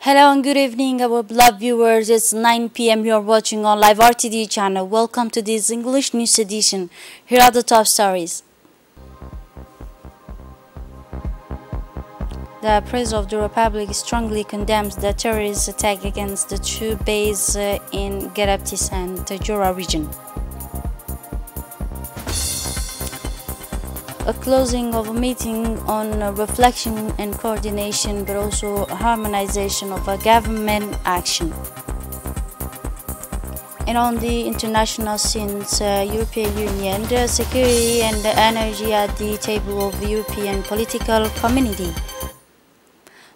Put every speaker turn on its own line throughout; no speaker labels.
Hello and good evening, our beloved viewers. It's 9 p.m. You are watching on Live RTD channel. Welcome to this English news edition. Here are the top stories. The President of the Republic strongly condemns the terrorist attack against the two bases in Garabtis and Tajura region. A closing of a meeting on reflection and coordination, but also harmonization of a government action. And on the international scenes, European Union, the security and the energy at the table of the European political community.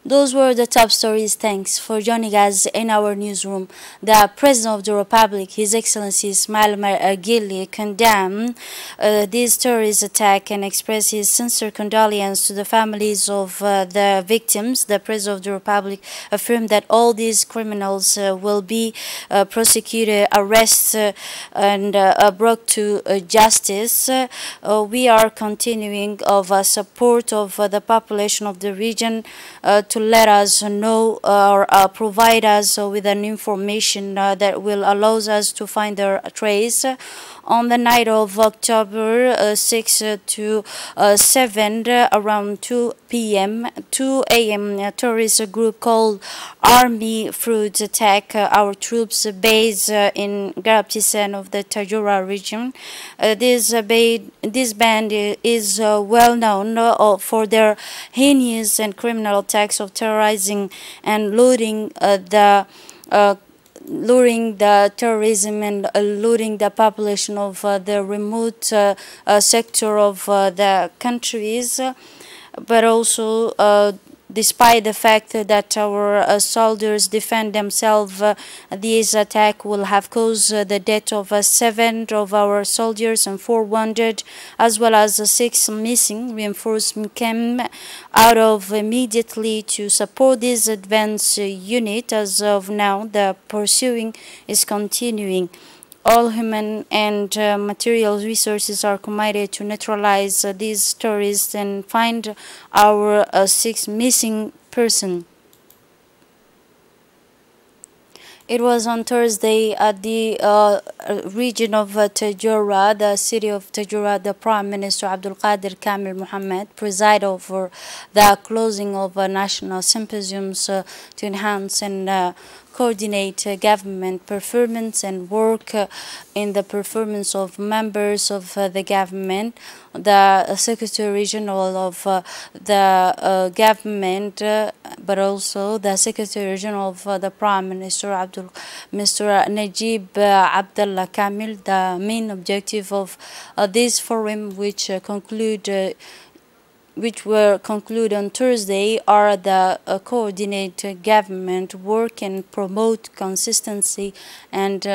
Those were the top stories. Thanks for joining us in our newsroom. The President of the Republic, His Excellency Ismail Omar Guelleh, condemned this terrorist attack and expressed his sincere condolence to the families of the victims. The President of the Republic affirmed that all these criminals will be prosecuted, arrested, and brought to justice. We are continuing of support of the population of the region to let us know or provide us with an information that will allow us to find their trace. On the night of October 6 to 7, around 2 p.m., 2 a.m., a terrorist group called Army Fruit attacked our troops based in Garabtisan of the Tajura region. This band is well known for their heinous and criminal attacks of terrorizing and luring the terrorism and luring the population of the remote sector of the countries, but also despite the fact that our soldiers defend themselves, this attack will have caused the death of 7 of our soldiers and 4 wounded, as well as 6 missing. Reinforcement came out of immediately to support this advance unit. As of now, the pursuing is continuing. All human and material resources are committed to neutralize these terrorists and find our 6 missing persons. It was on Thursday at the region of Tajura, the city of Tajura. The Prime Minister Abdul Qadir Kamil Mohammed presided over the closing of national symposiums to enhance and coordinate government performance and work in the performance of members of the government. The Secretary General of the government, but also the Secretary General of the Prime Minister Mr. Najib Abdullah Kamil. The main objective of this forum, which were concluded on Thursday, are the coordinate government work and promote consistency and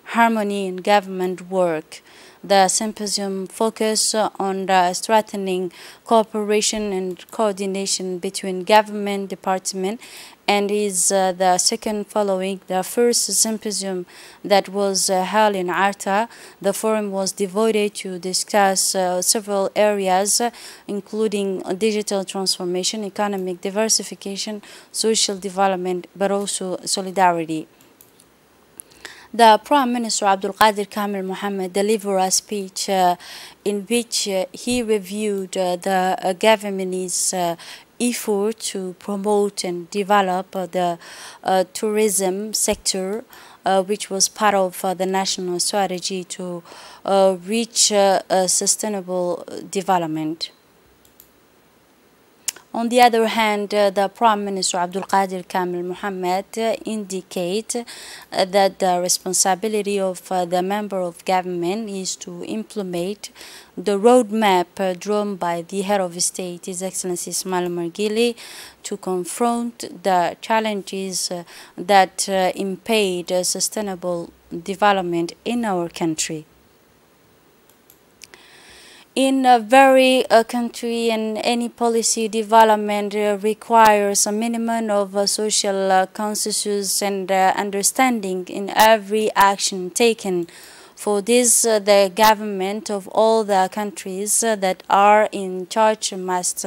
harmony in government work. The symposium focused on strengthening cooperation and coordination between government departments and is the second following the first symposium that was held in Arta. The forum was devoted to discuss several areas, including digital transformation, economic diversification, social development, but also solidarity. The Prime Minister Abdul Qadir Kamil Mohammed delivered a speech in which he reviewed the government's effort to promote and develop the tourism sector, which was part of the national strategy to reach sustainable development. On the other hand, the Prime Minister Abdul Qadir Kamil Mohammed indicate that the responsibility of the member of government is to implement the roadmap drawn by the head of state, His Excellency Ismail Omar Guelleh, to confront the challenges that impede sustainable development in our country. In every country and any policy development requires a minimum of social consensus and understanding in every action taken. For this, the government of all the countries that are in charge must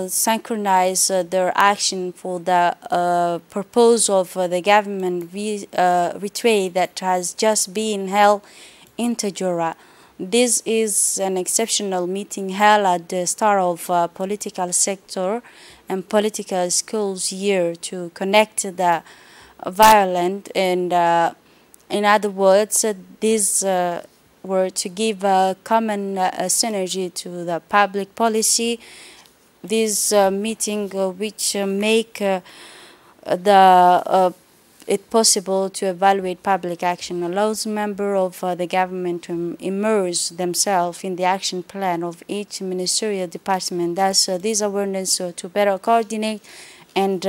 synchronize their action for the purpose of the government retreat that has just been held in Tajura. This is an exceptional meeting held at the start of political sector and political schools year to connect the violent and in other words, these were to give a common synergy to the public policy. This meeting which make it possible to evaluate public action allows members of the government to immerse themselves in the action plan of each ministerial department. Thus, this awareness to better coordinate and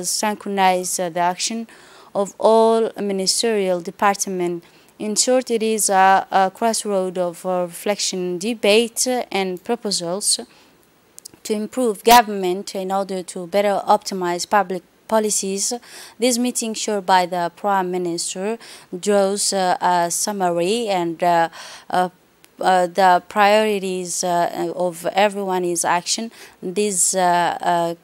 synchronize the action of all ministerial departments. In short, it is a crossroad of reflection, debate, and proposals to improve government in order to better optimize public policies. This meeting, chaired by the Prime Minister, draws a summary and the priorities of everyone's action. These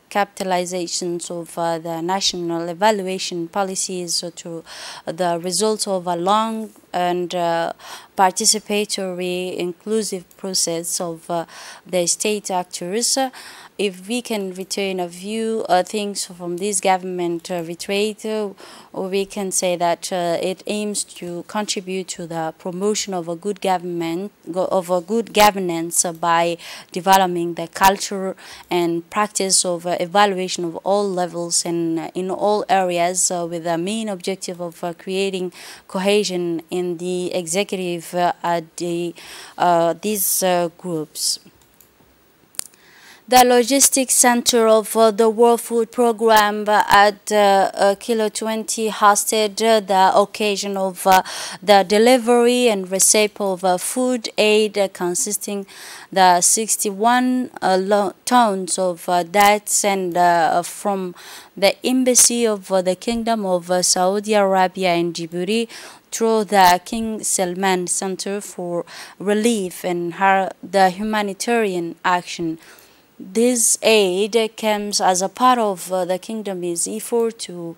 capitalizations of the national evaluation policies to the results of a long and participatory inclusive process of the state actors. If we can return a few things from this government retreat, we can say that it aims to contribute to the promotion of a good government, of a good governance by developing the culture and practice of evaluation of all levels and in all areas, with the main objective of creating cohesion in the executive at these groups. The logistics center of the World Food Programme at Kilo 20 hosted the occasion of the delivery and receipt of food aid consisting the 61 tons of dates and from the Embassy of the Kingdom of Saudi Arabia in Djibouti through the King Salman Center for Relief and the humanitarian action. This aid comes as a part of the kingdom's effort to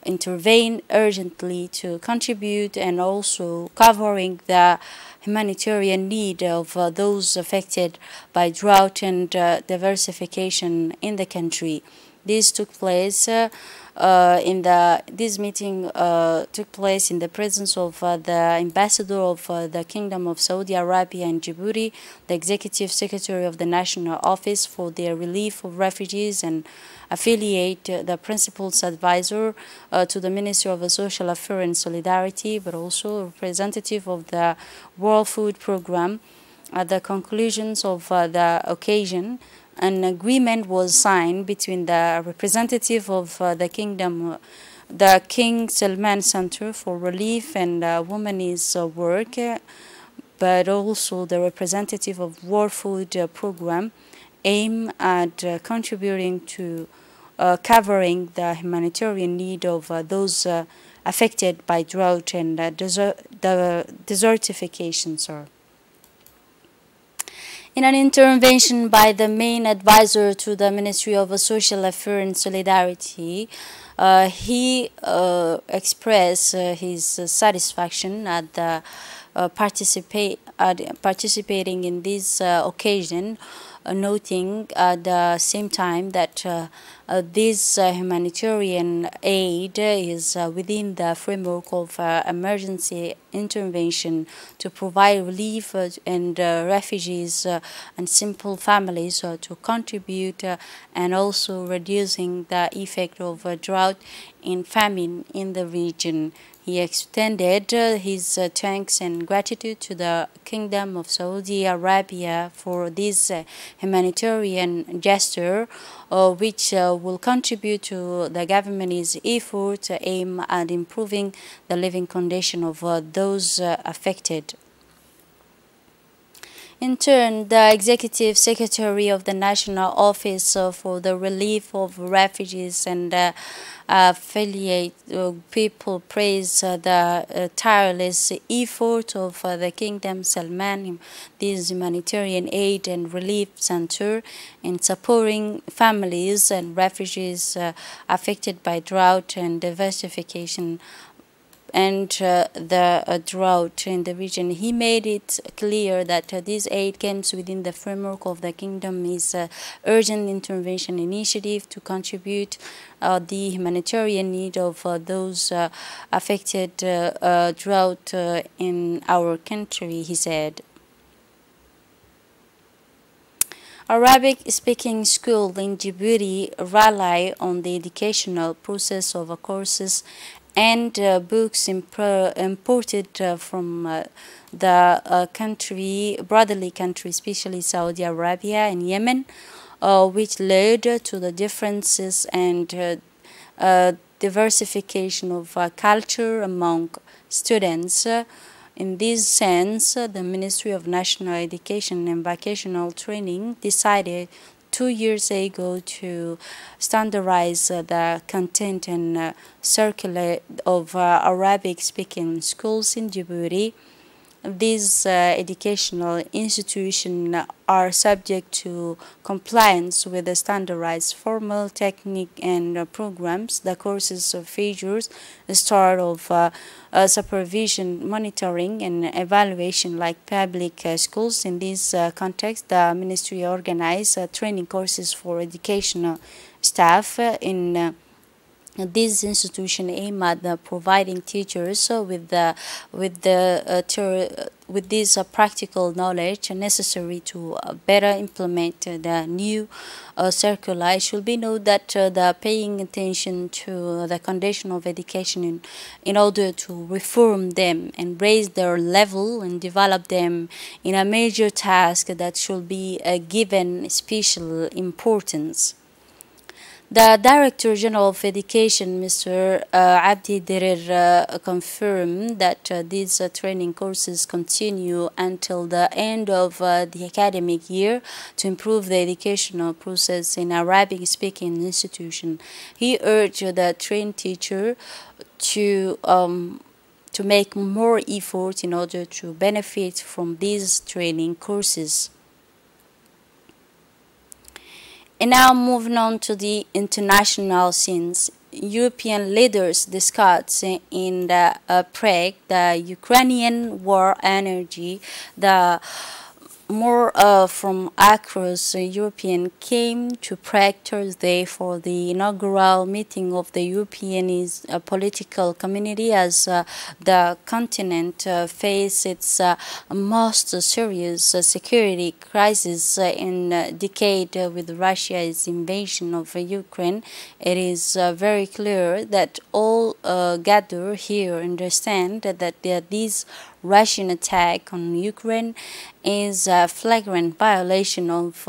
intervene urgently to contribute and also covering the humanitarian need of those affected by drought and diversification in the country. This took place this meeting took place in the presence of the ambassador of the Kingdom of Saudi Arabia in Djibouti, the executive secretary of the National Office for the Relief of Refugees and affiliate, the principal's advisor to the Ministry of Social Affairs and Solidarity, but also a representative of the World Food Programme. At the conclusions of the occasion, an agreement was signed between the representative of the kingdom, the King Salman Center for Relief and Women's Work, but also the representative of World Food Programme, aimed at contributing to covering the humanitarian need of those affected by drought and desertification. In an intervention by the main advisor to the Ministry of Social Affairs and Solidarity, he expressed his satisfaction at the participating in this occasion, noting at the same time that this humanitarian aid is within the framework of emergency intervention to provide relief and refugees and simple families to contribute and also reducing the effect of drought and famine in the region. He extended his thanks and gratitude to the Kingdom of Saudi Arabia for this humanitarian gesture, which will contribute to the government's effort aimed at improving the living condition of those affected. In turn, the Executive Secretary of the National Office for the Relief of Refugees and affiliate people praise the tireless effort of the Kingdom Salman, this humanitarian aid and relief center, in supporting families and refugees affected by drought and desertification and the drought in the region. He made it clear that this aid comes within the framework of the Kingdom's urgent intervention initiative to contribute the humanitarian need of those affected drought in our country, he said. Arabic-speaking schools in Djibouti rely on the educational process of courses and books imported from the country, brotherly country, especially Saudi Arabia and Yemen, which led to the differences and diversification of culture among students. In this sense, the Ministry of National Education and Vocational Training decided 2 years ago to standardize the content and circulate of Arabic-speaking schools in Djibouti. These educational institutions are subject to compliance with the standardized formal technique and programs. The courses features the start of supervision, monitoring, and evaluation like public schools. In this context, the ministry organized training courses for educational staff in this institution aim at providing teachers with this practical knowledge necessary to better implement the new circular. It should be noted that the paying attention to the condition of education in order to reform them and raise their level and develop them in a major task that should be given special importance. The Director General of Education, Mr. Abdi Derir, confirmed that these training courses continue until the end of the academic year to improve the educational process in Arabic-speaking institution. He urged the trained teacher to make more effort in order to benefit from these training courses. And now moving on to the international scenes. European leaders discussed in Prague the Ukrainian war energy. The more from across European came to Prague Thursday for the inaugural meeting of the European political community as the continent faces its most serious security crisis in a decade with Russia's invasion of Ukraine. It is very clear that all gathered here understand that this Russian attack on Ukraine is a flagrant violation of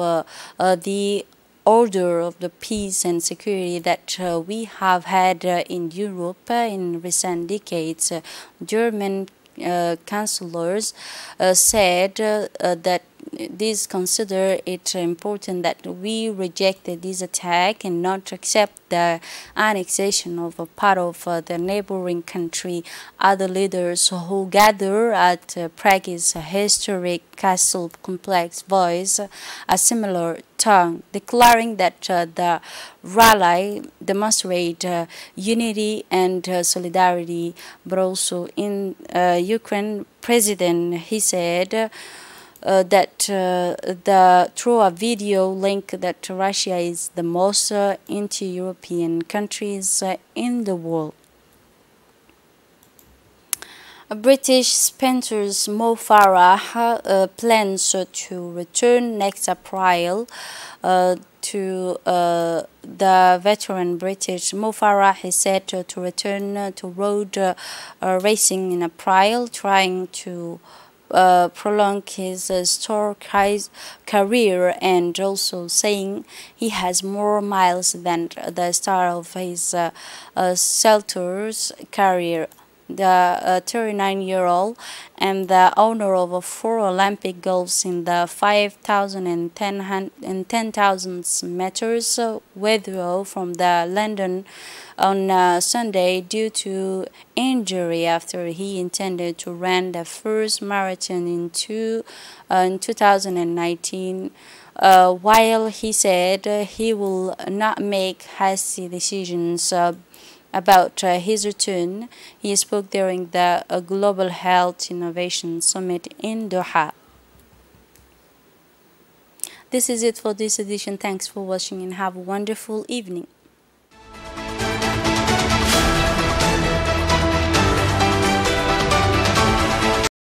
the order of the peace and security that we have had in Europe in recent decades. German councillors said that these consider it important that we reject this attack and not accept the annexation of a part of the neighboring country. Other leaders who gather at Prague's historic castle complex voiced a similar tone, declaring that the rally demonstrate unity and solidarity, but also in Ukraine president, he said that through a video link that Russia is the most anti-European countries in the world. British sprinter Mo Farah plans to return next April to the veteran British Mo Farah is said to return to road racing in April, trying to prolong his career and also saying he has more miles than the start of his Celtors career. the 39-year-old and the owner of 4 Olympic golds in the 5,000 and 10,000 meters withdrew from the London on Sunday due to injury after he intended to run the first marathon in 2019. While he said he will not make hasty decisions about his return, he spoke during the Global Health Innovation Summit in Doha. This is it for this edition. Thanks for watching and have a wonderful evening.